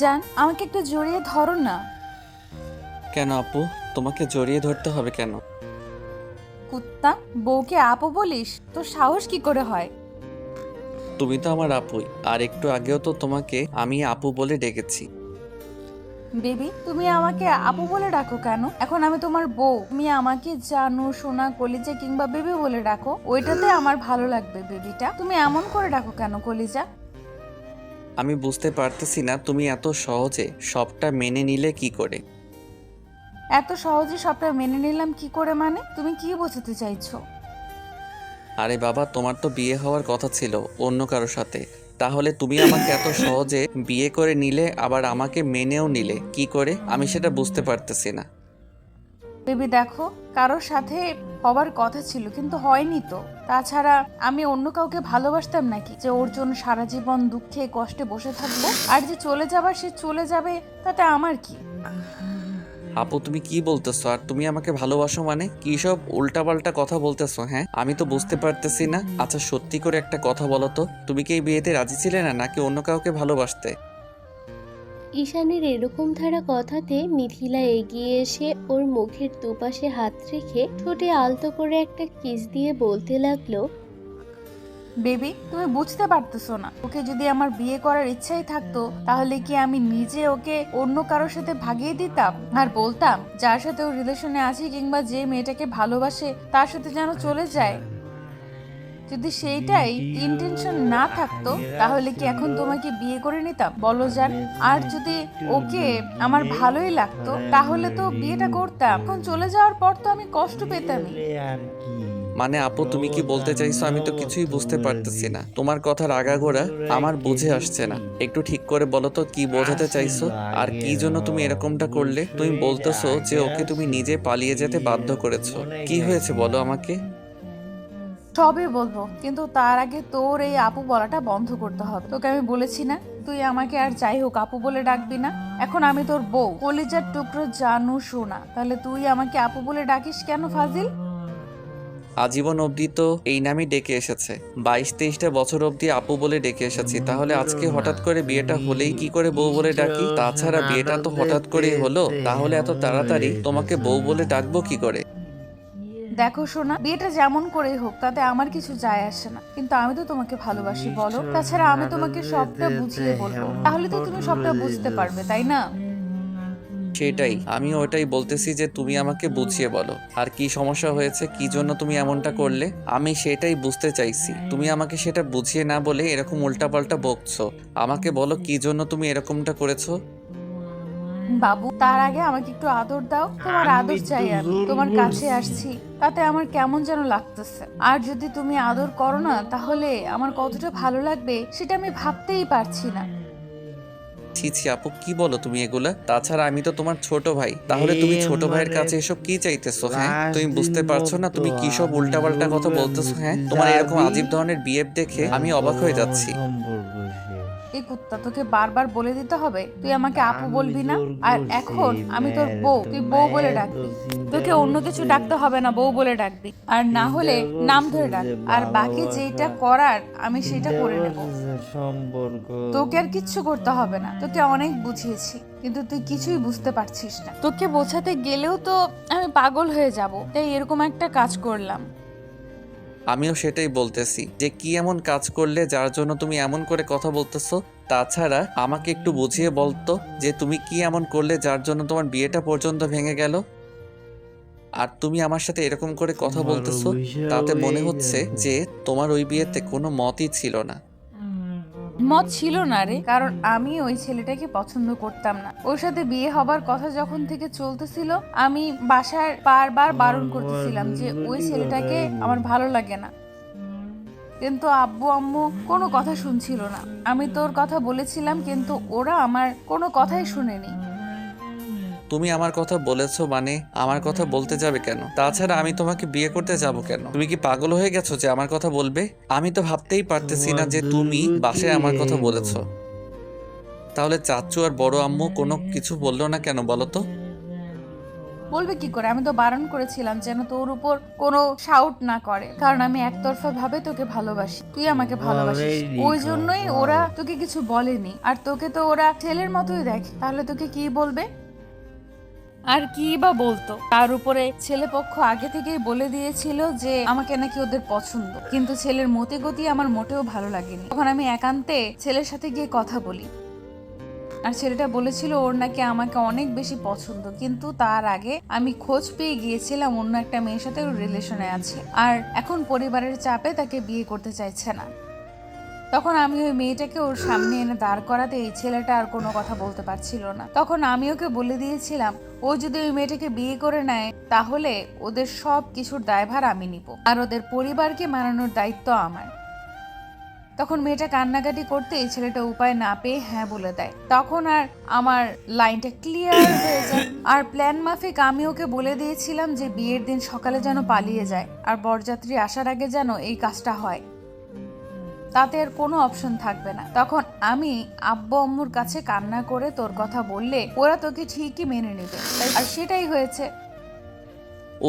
জান, আমাকে একটু জড়িয়ে ধরো না। কেন আপু? তোমাকে জড়িয়ে ধরতে হবে কেন? কুত্তা, বউকে আপু বলিস? তোর সাহস কি করে হয়? তুমি তো আমার আপুই, আর একটু আগেও তো তোমাকে আমি আপু বলে ডেকেছি। বেবি, তুমি আমাকে আপু বলে ডাকো কেন? এখন আমি তোমার বউ, তুমি আমাকে জানু, সোনা, কলিজা কিংবা বেবি বলে ডাকো, ওইটাতে আমার ভালো লাগবে। বেবিটা তুমি এমন করে ডাকো কেন কলিজা? আমি বুঝতে পারতেছি না তুমি এত সহজে সবটা মেনে নিলে কি করে। এত সহজে সবটা মেনে নিলাম কি করে মানে? তুমি কি বোঝাতে চাইছো? আরে বাবা, তোমার তো বিয়ে হওয়ার কথা ছিল অন্য কারোর সাথে। তাহলে তুমি আমাকে এত সহজে বিয়ে করে নিলে, আবার আমাকে মেনেও নিলে কি করে? আমি সেটা বুঝতে পারতেছি না। বেবি দেখো, কারোর সাথে হবার কথা ছিল কিন্তু হয়নি তো। তাছাড়া আমি অন্য কাউকে ভালোবাসতাম নাকি যে ওর জন্য সারা জীবন দুঃখে কষ্টে বসে থাকবো? আর যে চলে যাবার সে চলে যাবে, তাতে আমার কি? আপু তুমি কি বলতেছো? আর তুমি আমাকে ভালোবাসো মানে কি? সব উল্টাপাল্টা কথা বলতেছো। হ্যাঁ, আমি তো বুঝতে পারতেছি না। আচ্ছা সত্যি করে একটা কথা বলো তো, তুমি কি এই বিয়েতে রাজি ছিলে না, নাকি অন্য কাউকে ভালোবাসতে? ঈশানের এরকম ধারা কথাতে মিথিলা এগিয়ে এসে ওর মুখের দুপাশে হাত রেখে ঠোঁটে আলতো করে একটা কিস দিয়ে বলতে লাগলো। বেবি, তুমি বুঝতে পারতেছো না, ওকে যদি আমার বিয়ে করার ইচ্ছাই থাকতো তাহলে কি আমি নিজে ওকে অন্য কারোর সাথে ভাগিয়ে দিতাম আর বলতাম যার সাথে ও রিলেশনে আছে কিংবা যে মেয়েটাকে ভালোবাসে তার সাথে যেন চলে যায়? যদি সেইটাই ইন্টেনশন না থাকতো তাহলে কি এখন তোমাকে বিয়ে করে নিতাম বলো জান? আর যদি ওকে আমার ভালোই লাগতো তাহলে তো বিয়েটা করতাম। এখন চলে যাওয়ার পর তো আমি কষ্ট পেতামই। মানে আপু তুমি কি বলতে চাইছো? আমি তো কিছুই বুঝতে পারতেছি না, তোমার কথার আগাগোড়া আমার বুঝে আসছে না। একটু ঠিক করে বলো তো কি বোঝাতে চাইছো, আর কি জন্য তুমি এরকমটা করলে? তুমি বলতেছো যে ওকে তুমি নিজে পালিয়ে যেতে বাধ্য করেছো। কি হয়েছে বলো আমাকে। সবই বলবো, কিন্তু তার আগে তোর এই আপু বলাটা বন্ধ করতে হবে। তোকে আমি বলেছি না তুই আমাকে আর যাই হোক আপু বলে ডাকবি না? এখন আমি তোর বউ, কলিজার টুকরো জানু সোনা, তাহলে তুই আমাকে আপু বলে ডাকিস কেন ফাজিল? আজীবন অবধি তো এই নামই ডেকে এসেছে, 22-23টা বছর অবধি আপু বলে ডেকে এসেছি, তাহলে আজকে হঠাৎ করে বিয়েটা হলেই কি করে বউ বলে ডাকি? তাছাড়া বিয়েটা তো হঠাৎ করেই হলো, তাহলে এত তাড়াতাড়ি তোমাকে বউ বলে ডাকবো কি করে? দেখো সোনা, বিয়েটা যেমন করেই হোক তাতে আমার কিছু যায় আসে না, কিন্তু আমি তো তোমাকে ভালোবাসি বলো। তাছাড়া আমি তোমাকে সবটা বুঝিয়ে বলবো, তাহলে তো তুমি সবটা বুঝতে পারবে, তাই না? সেটাই, আমি ওটাই বলতেছি যে তুমি আমাকে বুঝিয়ে বলো, আর কি সমস্যা হয়েছে, কি জন্য তুমি এমনটা করলে, আমি সেটাই বুঝতে চাইছি। তুমি আমাকে সেটা বুঝিয়ে না বলে এরকম উল্টাপাল্টা বকছো। আমাকে বলো কি জন্য তুমি এরকমটা করেছো। বাবু, তার আগে আমাকে একটু আদর দাও। তোমার আদর চাই, আমি তোমার কাছে আসছি তাতে আমার কেমন যেন লাগতেছে। আর যদি তুমি আদর করো না তাহলে আমার কতটা ভালো লাগবে সেটা আমি ভাবতেই পারছি না। ছি ছি আপু, কি বলো তুমি এগুলা? তাছাড়া আমি তো তোমার ছোট ভাই, তাহলে তুমি ছোট ভাইয়ের কাছে এসব কি চাইতেছো? হ্যাঁ, তুমি বুঝতে পারছো না তুমি কি সব উল্টাপাল্টা কথা বলতেছো? হ্যাঁ, তোমার এরকম আজীব ধরনের বিহেভ দেখে আমি অবাক হয়ে যাচ্ছি। এই কুত্তা, তোকে বারবার বলে দিতে হবে তুই আমাকে আপু বলবি না? আর এখন আমি তোর বউ, তুই বউ বলে ডাকবি। তোকে অন্য কিছু ডাকতে হবে না, বউ বলে ডাকবি। আর না হলে নাম ধরে ডাক। আর বাকি যেটা করার আমি সেটা করে নেব। তোকে আর কিচ্ছু করতে হবে না, তোকে অনেক বুঝিয়েছি কিন্তু তুই কিছুই বুঝতে পারছিস না। তোকে বোঝাতে গেলেও তো আমি পাগল হয়ে যাব, তাই এরকম একটা কাজ করলাম। আমিও সেটাই বলতেছি যে কি এমন কাজ করলে যার জন্য তুমি এমন করে কথা বলতেছো। তাছাড়া আমাকে একটু বুঝিয়ে বলতো যে তুমি কি এমন করলে যার জন্য তোমার বিয়েটা পর্যন্ত ভেঙে গেল। আর তুমি আমার সাথে এরকম করে কথা বলতেছো, তাতে মনে হচ্ছে যে তোমার ওই বিয়েতে কোনো মতই ছিল না। মত ছিল না রে, কারণ আমি ওই ছেলেটাকে পছন্দ করতাম না। ওর সাথে বিয়ে হবার কথা যখন থেকে চলতেছিল আমি বাসায় বারবার বারণ করতেছিলাম যে ওই ছেলেটাকে আমার ভালো লাগে না, কিন্তু আব্বু আম্মু কোনো কথা শুনছিল না। আমি তোর কথা বলেছিলাম কিন্তু ওরা আমার কোনো কথাই শুনেনি। তুমি আমার কথা বলেছো মানে আমার কথা বলতে যাবে কেন? তাছাড়া আমি তোমাকে বিয়ে করতে যাব কেন? তুমি কি পাগল হয়ে গেছো যে আমার কথা বলবে? আমি তো ভাবতেই পারতেছি না যে তুমি বাসায় আমার কথা বলেছো। তাহলে চাচ্চু আর বড় আম্মু কোনো কিছু বললো না কেন বলো তো? বলবে কি করে? আমি তো বারণ করেছিলাম যেন তোর উপর কোনো শাউট না করে, কারণ আমি একতরফা ভাবে তোকে ভালোবাসি, তুই আমাকে ভালোবাসিস। ওই জন্যই ওরা তোকে কিছু বলেনি। আর তোকে তো ওরা ছেলের মতোই দেখে, তাহলে তোকে কি বলবে? আর কি বা বলতো? তার উপরে ছেলেপক্ষ আগে থেকেই বলে দিয়েছিল যে আমাকে নাকি ওদের পছন্দ, কিন্তু ছেলের মতি গতি আমার মোটেও ভালো লাগেনি। তখন আমি একান্তে ছেলের সাথে গিয়ে কথা বলি, আর ছেলেটা বলেছিল ওর নাকি আমাকে অনেক বেশি পছন্দ, কিন্তু তার আগে আমি খোঁজ পেয়ে গিয়েছিলাম অন্য একটা মেয়ের সাথে ওর রিলেশনে আছে, আর এখন পরিবারের চাপে তাকে বিয়ে করতে চাইছে না। তখন আমি ওই মেয়েটাকে ওর সামনে এনে দাঁড় করাতে এই ছেলেটা আর কোনো কথা বলতে পারছিল না। তখন আমি ওকে বলে দিয়েছিলাম ও যদি ওই মেয়েটাকে বিয়ে করে নেয় তাহলে ওদের সব কিছুর দায়ভার আমি নিব, আর ওদের পরিবারকে মানানোর দায়িত্ব আমার। তখন মেয়েটা কান্নাকাটি করতে এই ছেলেটা উপায় না পেয়ে হ্যাঁ বলে দেয়। তখন আর আমার লাইনটা ক্লিয়ার হয়ে যায়। আর প্ল্যান মাফিক আমি ওকে বলে দিয়েছিলাম যে বিয়ের দিন সকালে যেন পালিয়ে যায়, আর বরযাত্রী আসার আগে যেন এই কাজটা হয়, তাতে আর কোনো অপশন থাকবে না। তখন আমি আব্বু আম্মুর কাছে কান্না করে তোর কথা বললে ওরা তোকে ঠিকই মেনে নেবে, আর সেটাই হয়েছে।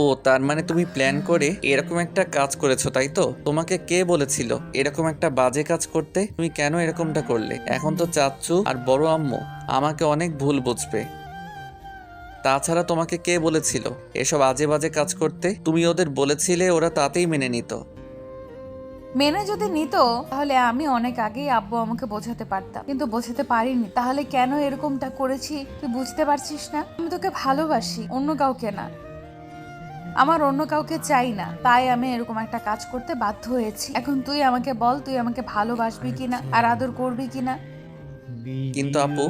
ও তার মানে তুমি প্ল্যান করে এরকম একটা কাজ করেছো, তাই তো? তোমাকে কে বলেছিল এরকম একটা বাজে কাজ করতে? তুমি কেন এরকমটা করলে? এখন তো চাচ্চু আর বড় আম্মু আমাকে অনেক ভুল বুঝবে। তাছাড়া তোমাকে কে বলেছিল এসব আজে বাজে কাজ করতে? তুমি ওদের বলেছিলে, ওরা তাতেই মেনে নিত। মেনে যদি নিত তাহলে আমি অনেক আগেই আব্বু আমাকে বোঝাতে পারতাম, কিন্তু বোঝাতে পারিনি। তাহলে কেন এরকমটা করেছি তুই বুঝতে পারছিস না? আমি তোকে ভালোবাসি, অন্য কাউকে না। আমার অন্য কাউকে চাই না, তাই আমি এরকম একটা কাজ করতে বাধ্য হয়েছি। এখন তুই আমাকে বল, তুই আমাকে ভালোবাসবি কিনা আর আদর করবি কিনা? কিন্তু আপু,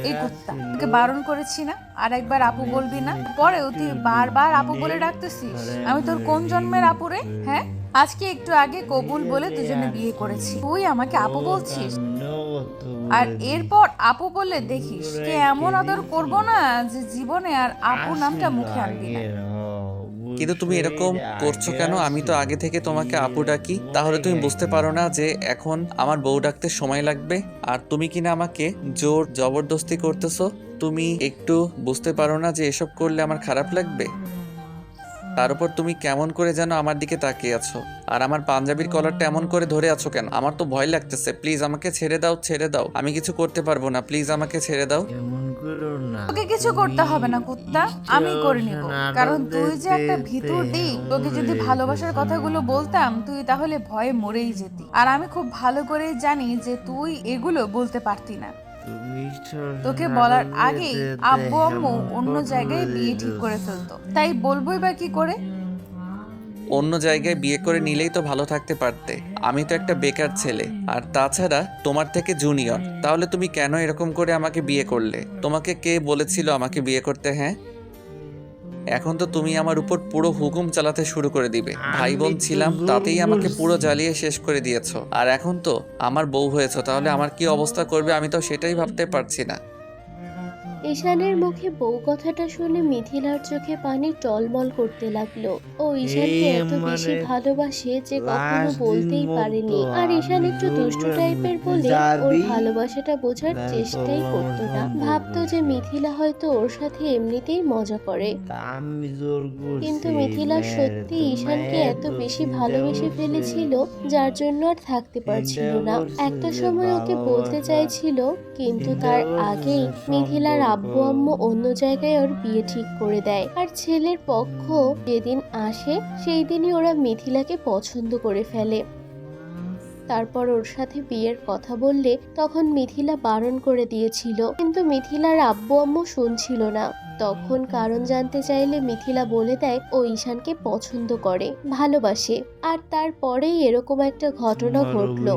এই কুত্তা, তোকে বারণ করেছি না আর একবার আপু বলবি না? পরেও তুই বারবার আপু বলে ডাকতেছিস। আমি তোর কোন জন্মের আপু রে? হ্যাঁ, আজকে একটু আগে কবুল বলে দুজনে বিয়ে করেছি, তুই আমাকে আপু বলছিস? আর এরপর আপু বললে দেখিস কে এমন আদর করবো না যে জীবনে আর আপু নামটা মুখে আনবি না। কিন্তু তুমি এরকম করছো কেন? আমি তো আগে থেকে তোমাকে আপু ডাকি, তাহলে তুমি বুঝতে পারো না যে এখন আমার বউ ডাকতে সময় লাগবে? আর তুমি কিনা আমাকে জোর জবরদস্তি করতেছো। তুমি একটু বুঝতে পারো না যে এসব করলে আমার খারাপ লাগবে? তার উপর তুমি কেমন করে যেন আমার দিকে তাকিয়ে আছো, আর আমার পাঞ্জাবির কলারটা এমন করে ধরে আছো কেন? আমার তো ভয় লাগতেছে। প্লিজ আমাকে ছেড়ে দাও, ছেড়ে দাও। আমি কিছু করতে পারবো না, প্লিজ আমাকে ছেড়ে দাও। তোকে কিছু করতে হবে না কুত্তা, আমি করে নিব। কারণ তুই যে একটা ভিতর দিক, তোকে যদি ভালোবাসার কথাগুলো বলতাম তুই তাহলে ভয়ে মরেই যেতি। আর আমি খুব ভালো করেই জানি যে তুই এগুলো বলতে পারতি না। তোকে বলার আগেই আব্বু আম্মু অন্য জায়গায় বিয়ে ঠিক করে ফেলতো, তাই বলবোই বা কি করে? অন্য জায়গায় বিয়ে করে নিলেই তো ভালো থাকতে পারতে। আমি তো একটা বেকার ছেলে, আর তাছাড়া তোমার থেকে জুনিয়র। তাহলে তুমি কেন এরকম করে আমাকে বিয়ে করলে? তোমাকে কে বলেছিল আমাকে বিয়ে করতে? হ্যাঁ, এখন তো তুমি আমার উপর পুরো হুকুম চালাতে শুরু করে দিবে। ভাই বোন ছিলাম, তাতেই আমাকে পুরো জ্বালিয়ে শেষ করে দিয়েছো, আর এখন তো আমার বউ হয়েছো, তাহলে আমার কি অবস্থা করবে আমি তো সেটাই ভাবতে পারছি না। ঈশানের মুখে বউ কথাটা শুনে মিথিলার চোখে পানি টলমল করতে লাগলো। ও ঈশানকে এত বেশি ভালোবাসে যে কখনো বলতেই পারেনি। আর ঈশান একটু দুষ্টু টাইপের বলে ওর ভালোবাসাটা বোঝার চেষ্টাই করতো না। ভাবতো যে মিথিলা হয়তো ওর সাথে এমনিতেই মজা করে, কিন্তু মিথিলা সত্যি ঈশানকে এত বেশি ভালোবেসে ফেলেছিল যার জন্য আর থাকতে পারছিল না। একটা সময় ওকে বলতে চাইছিল, কিন্তু তার আগেই মিথিলার আব্বু আম্মু অন্য জায়গায় ওর বিয়ে ঠিক করে দেয়। আর ছেলের পক্ষ যেদিন আসে সেই দিনই ওরা মিথিলাকে পছন্দ করে ফেলে। তারপর ওর সাথে বিয়ের কথা বললে তখন মিথিলা বারণ করে দিয়েছিল, কিন্তু মিথিলার আব্বু আম্মু শুনছিল না। তখন কারণ জানতে চাইলে মিথিলা বলে দেয় ও ঈশানকে পছন্দ করে, ভালোবাসে। আর তারপরেই এরকম একটা ঘটনা ঘটলো।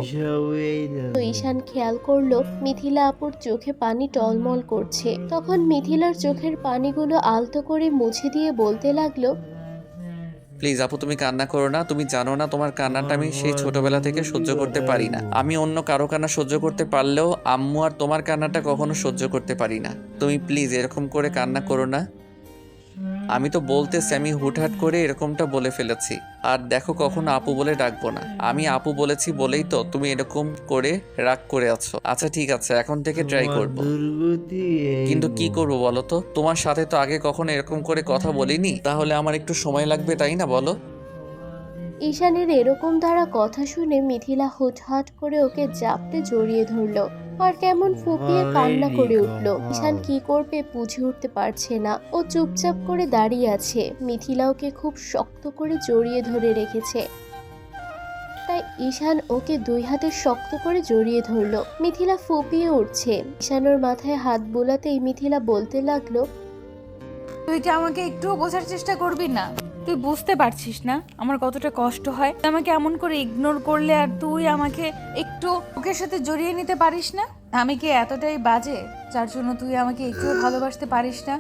তো ঈশান খেয়াল করলো মিথিলা আপুর চোখে পানি টলমল করছে। তখন মিথিলার চোখের পানিগুলো আলতো করে মুছে দিয়ে বলতে লাগলো, প্লিজ আপু, তুমি কান্না করো না। তুমি জানো না তোমার কান্নাটা আমি সেই ছোটবেলা থেকে সহ্য করতে পারি না। আমি অন্য কারো কান্না সহ্য করতে পারলেও আম্মু আর তোমার কান্নাটা কখনো সহ্য করতে পারি না। তুমি প্লিজ এরকম করে কান্না করো না। আমি তো বলতেছি আমি হুটহাট করে এরকমটা বলে ফেলেছি। আর দেখো কখনো আপু বলে ডাকবো না। আমি আপু বলেছি বলেই তো তুমি এরকম করে রাগ করে আছো। আচ্ছা ঠিক আছে, এখন থেকে ট্রাই করব। কিন্তু কি করব বলো তো? তোমার সাথে তো আগে কখনো এরকম করে কথা বলিনি, তাহলে আমার একটু সময় লাগবে তাই না বলো? ঈশানের এরকম দ্বারা কথা শুনে মিথিলা হুটহাট করে ওকে জাপটে জড়িয়ে ধরলো আর কেমন ফুপিয়ে কান্না করে উঠল। ঈশান কি করবে বুঝে উঠতে পারছে না। ও চুপচাপ করে দাঁড়িয়ে আছে। মিথিলা ওকে খুব শক্ত করে জড়িয়ে ধরে রেখেছে, তাই ঈশান ওকে দুই হাতে শক্ত করে জড়িয়ে ধরলো। মিথিলা ফুপিয়ে উঠছে। ঈশান ওর মাথায় হাত বোলাতেই মিথিলা বলতে লাগলো, তুই কি আমাকে একটুও বোঝার চেষ্টা করবি না? তুই বুঝতে পারছিস না আমার কতটা কষ্ট হয়? তুই আমাকে এমন করে ইগনোর করলে আর তুই আমাকে একটু বুকের সাথে জড়িয়ে নিতে পারিস না? আমি কি এতটাই বাজে যার জন্য তুই আমাকে একটুও ভালোবাসতে পারিস না?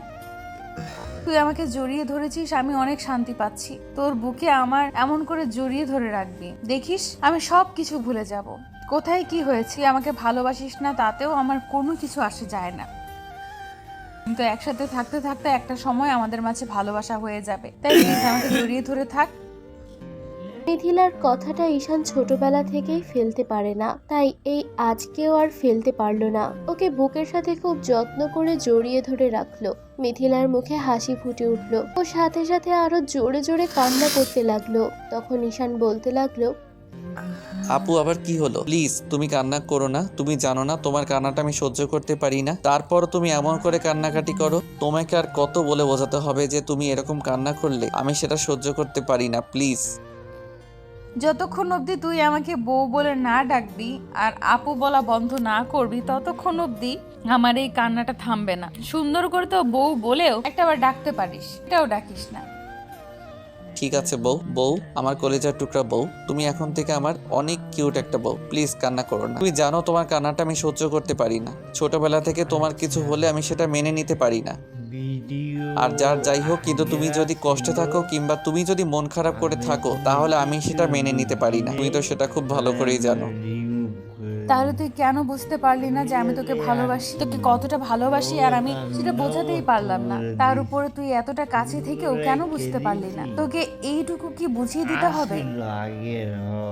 তুই আমাকে জড়িয়ে ধরেছিস, আমি অনেক শান্তি পাচ্ছি। তোর বুকে আমার এমন করে জড়িয়ে ধরে রাখবি, দেখিস আমি সব কিছু ভুলে যাব। কোথায় কি হয়েছে, আমাকে ভালোবাসিস না তাতেও আমার কোনো কিছু আসে যায় না, কিন্তু একসাথে থাকতে থাকতে একটা সময় আমাদের মাঝে ভালোবাসা হয়ে যাবে। তাই প্লিজ আমাকে জড়িয়ে ধরে থাক। মিথিলার কথাটা ঈশান ছোটবেলা থেকেই ফেলতে পারে না, তাই এই আজকেও আর ফেলতে পারলো না। ওকে বুকের সাথে খুব যত্ন করে জড়িয়ে ধরে রাখলো। মিথিলার মুখে হাসি ফুটে উঠলো। ও সাথে সাথে আরো জোরে জোরে কান্না করতে লাগলো। তখন ঈশান বলতে লাগলো, আপু আবার কি হলো? প্লিজ তুমি কান্না করো না। তুমি জানো না তোমার কান্নাটা আমি সহ্য করতে পারি না, তারপর তুমি এমন করে কান্নাকাটি করো। তোমাকে আর কত বলে বোঝাতে হবে যে তুমি এরকম কান্না করলে আমি সেটা সহ্য করতে পারি না? প্লিজ। যতক্ষণ অবধি তুই আমাকে বউ বলে না ডাকবি আর আপু বলা বন্ধ না করবি, ততক্ষণ অবধি আমার এই কান্নাটা থামবে না। সুন্দর করে তো বউ বলেও একটাবার ডাকতে পারিস, এটাও ডাকিস না। ঠিক আছে বউ, বউ আমার কলেজার টুকরা বউ, তুমি এখন থেকে আমার অনেক কিউট একটা বউ। প্লিজ কান্না করো না। তুমি জানো তোমার কান্নাটা আমি সহ্য করতে পারি না। ছোটবেলা থেকে তোমার কিছু হলে আমি সেটা মেনে নিতে পারি না। আর যাই হোক, কিন্তু তুমি যদি কষ্টে থাকো কিংবা তুমি যদি মন খারাপ করে থাকো তাহলে আমি সেটা মেনে নিতে পারি না। তুমি তো সেটা খুব ভালো করেই জানো। তাহলে তুই কেন বুঝতে পারলি না যে আমি তোকে ভালোবাসি, তোকে কতটা ভালোবাসি আর আমি সেটা বোঝাতেই পারলাম না? তার উপরে তুই এতটা কাছে থেকেও কেন বুঝতে পারলি না? তোকে এইটুকু কি বুঝিয়ে দিতে হবে?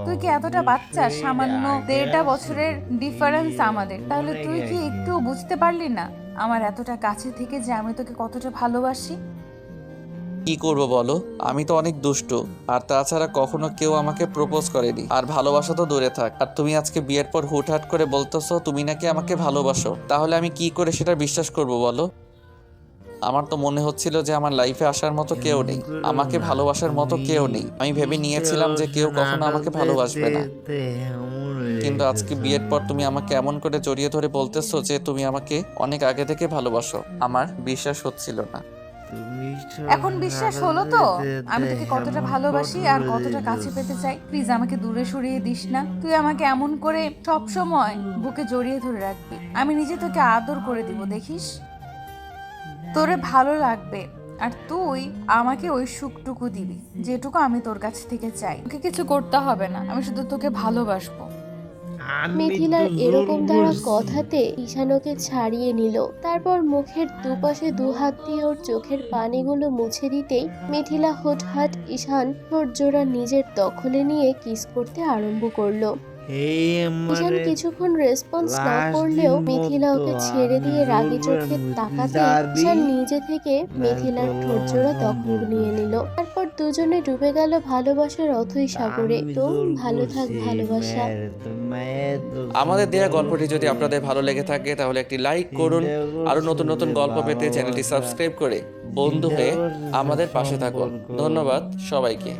তুই কি এতটা বাচ্চা, সামান্য 1.5 বছরের ডিফারেন্স আমাদের, তাহলে তুই কি একটু বুঝতে পারলি না আমার এতটা কাছে থেকে যে আমি তোকে কতটা ভালোবাসি? কি করব বলো? আমি তো অনেক দুষ্ট, আর তাছাড়া কখনো কেউ আমাকে প্রপোজ করেনি। আর ভালোবাসা তো দূরে থাক। আর তুমি আজকে বিয়ের পর হুটহাট করে বলতেছো তুমি নাকি আমাকে ভালোবাসো, তাহলে আমি কি করে সেটা বিশ্বাস করব বলো? আমার তো মনে হচ্ছিল যে আমার লাইফে আসার মতো কেউ নেই, আমাকে ভালোবাসার মতো কেউ নেই। আমি ভেবে নিয়েছিলাম যে কেউ কখনো আমাকে ভালোবাসবে না, কিন্তু আজকে বিয়ের পর তুমি আমাকে এমন করে জড়িয়ে ধরে বলতেছো যে তুমি আমাকে অনেক আগে থেকে ভালোবাসো। আমার বিশ্বাস হচ্ছিল না। এখন বিশ্বাস হলো তো আমি তোকে কতটা ভালোবাসি আর কতটা কাছে পেতে চাই? প্লিজ আমাকে দূরে সরিয়ে দিস না। তুই আমাকে এমন করে সব সময় বুকে জড়িয়ে ধরে রাখবি, আমি নিজে তোকে আদর করে দিব, দেখিস তোরে ভালো লাগবে। আর তুই আমাকে ওই সুখটুকু দিবি যেটুকু আমি তোর কাছ থেকে চাই। তোকে কিছু করতে হবে না, আমি শুধু তোকে ভালোবাসবো। মিথিলার এরকম দ্বারা কথাতে ঈশান ওকে ছাড়িয়ে নিল। তারপর মুখের দুপাশে দুহাত দিয়ে ওর চোখের পানিগুলো মুছে দিতেই মিথিলা হুটহাট ঈশান ঠোঁট জোড়া নিজের দখলে নিয়ে কিস করতে আরম্ভ করলো। ঈশান কিছুক্ষণ রেসপন্স না করলেও মিথিলা ওকে ছেড়ে দিয়ে রাগী চোখে তাকাতে ঈশান নিজে থেকে মিথিলার ঠোঁট জোড়া দখল নিয়ে নিল। তারপর দুজনে ডুবে গেল ভালোবাসার অথৈ সাগরে। তো ভালো থাক ভালোবাসা। আমাদের দেয়া গল্পটি যদি আপনাদের ভালো লেগে থাকে তাহলে একটি লাইক করুন। আরো নতুন নতুন গল্প পেতে চ্যানেলটি সাবস্ক্রাইব করে বন্ধু হয়ে আমাদের পাশে থাকুন। ধন্যবাদ সবাইকে।